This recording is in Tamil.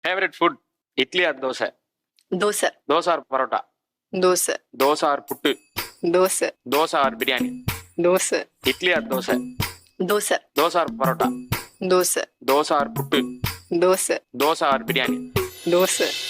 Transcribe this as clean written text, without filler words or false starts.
Favourite food idli or dosa? Dosa. Dosa or parotta? Dosa. Dosa or puttu? Dosa. Dosa or biryani? Dosa. Idli or dosa? Dosa. Dosa or parotta? Dosa. Dosa or puttu? Dosa. Dosa or biryani? Dosa.